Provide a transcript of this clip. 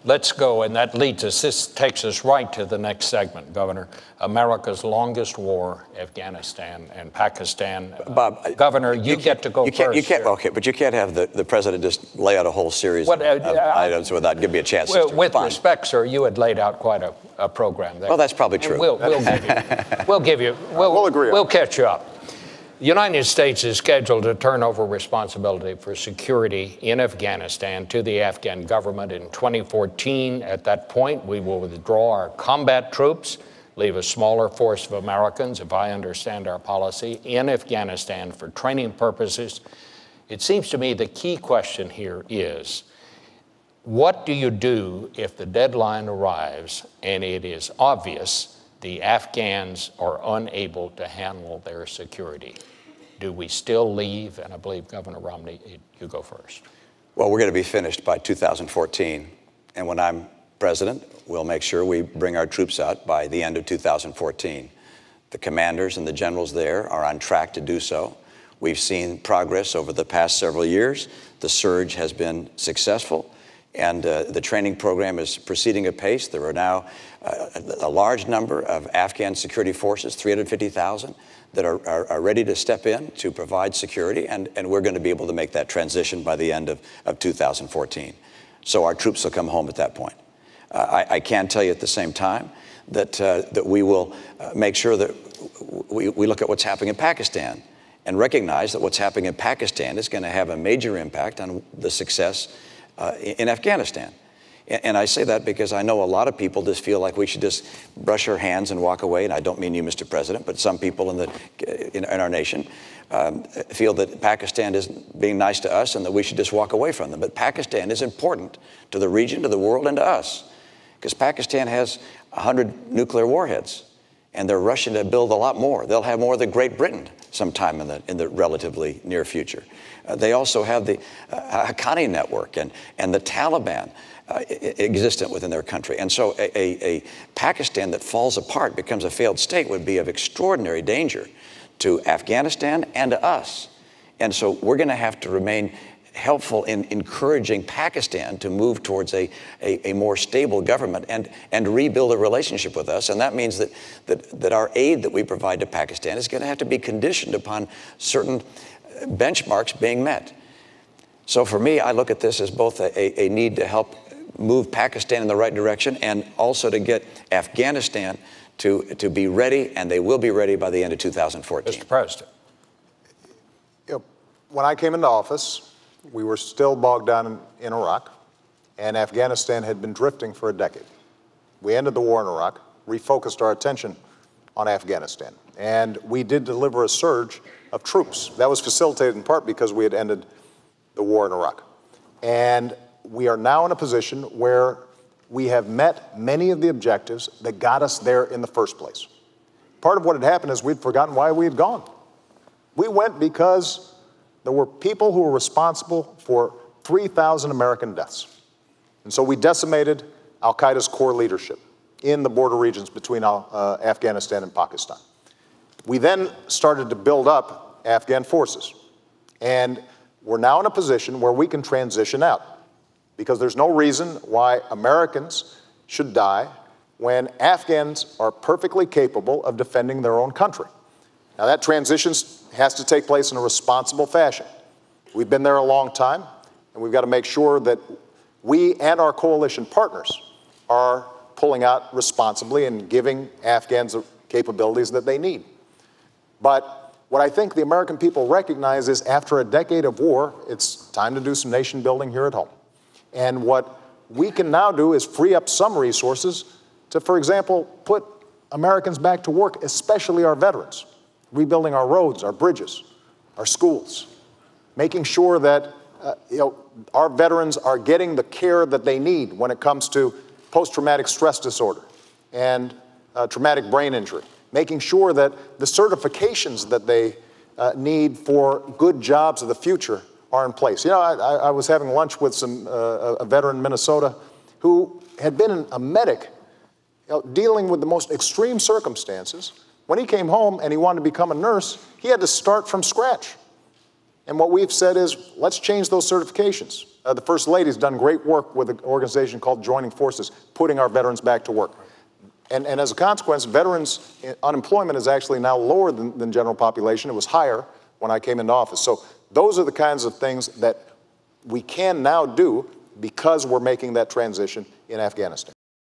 Let's go, and that leads us, this takes us right to the next segment, Governor. America's longest war, Afghanistan and Pakistan. Bob, Governor, you get to go first. You can't, okay, but you can't have the president just lay out a whole series of items without giving me a chance to With respect, sir, you had laid out quite a program there. Well, that's probably true. We'll catch you up. The United States is scheduled to turn over responsibility for security in Afghanistan to the Afghan government in 2014. At that point, we will withdraw our combat troops, leave a smaller force of Americans, if I understand our policy, in Afghanistan for training purposes. It seems to me the key question here is, what do you do if the deadline arrives and it is obvious the Afghans are unable to handle their security? Do we still leave? And I believe, Governor Romney, you go first. Well, we're going to be finished by 2014. And when I'm president, we'll make sure we bring our troops out by the end of 2014. The commanders and the generals there are on track to do so. We've seen progress over the past several years. The surge has been successful, and the training program is proceeding apace. There are now a large number of Afghan security forces, 350,000, that are ready to step in to provide security, and we're going to be able to make that transition by the end of 2014. So our troops will come home at that point. I can tell you at the same time that we will make sure that we look at what's happening in Pakistan and recognize that what's happening in Pakistan is going to have a major impact on the success in Afghanistan. And I say that because I know a lot of people just feel like we should just brush our hands and walk away. And I don't mean you, Mr. President, but some people in our nation feel that Pakistan isn't being nice to us and that we should just walk away from them. But Pakistan is important to the region, to the world, and to us, because Pakistan has 100 nuclear warheads, and they're rushing to build a lot more. They'll have more than Great Britain sometime in the relatively near future. They also have the Haqqani network and the Taliban existent within their country. And so a Pakistan that falls apart, becomes a failed state, would be of extraordinary danger to Afghanistan and to us. And so we're going to have to remain helpful in encouraging Pakistan to move towards a more stable government and rebuild a relationship with us. And that means that our aid that we provide to Pakistan is going to have to be conditioned upon certain benchmarks being met. So for me, I look at this as both a need to help move Pakistan in the right direction and also to get Afghanistan to be ready, and they will be ready by the end of 2014. Mr. President. When I came into office, we were still bogged down in Iraq, and Afghanistan had been drifting for a decade. We ended the war in Iraq, refocused our attention on Afghanistan, and we did deliver a surge of troops. That was facilitated in part because we had ended the war in Iraq. And we are now in a position where we have met many of the objectives that got us there in the first place. Part of what had happened is we'd forgotten why we had gone. We went because there were people who were responsible for 3,000 American deaths. And so we decimated al-Qaeda's core leadership in the border regions between Afghanistan and Pakistan. We then started to build up Afghan forces. And we're now in a position where we can transition out, because there's no reason why Americans should die when Afghans are perfectly capable of defending their own country. Now, that transition has to take place in a responsible fashion. We've been there a long time, and we've got to make sure that we and our coalition partners are pulling out responsibly and giving Afghans the capabilities that they need. But what I think the American people recognize is, after a decade of war, it's time to do some nation building here at home. And what we can now do is free up some resources to, for example, put Americans back to work, especially our veterans, rebuilding our roads, our bridges, our schools, making sure that our veterans are getting the care that they need when it comes to post-traumatic stress disorder and traumatic brain injury, making sure that the certifications that they need for good jobs of the future are in place. I was having lunch with a veteran in Minnesota who had been a medic dealing with the most extreme circumstances. When he came home and he wanted to become a nurse, he had to start from scratch. And what we've said is, let's change those certifications. The First Lady's done great work with an organization called Joining Forces, putting our veterans back to work. And as a consequence, veterans' unemployment is actually now lower than general population. It was higher when I came into office. So those are the kinds of things that we can now do because we're making that transition in Afghanistan.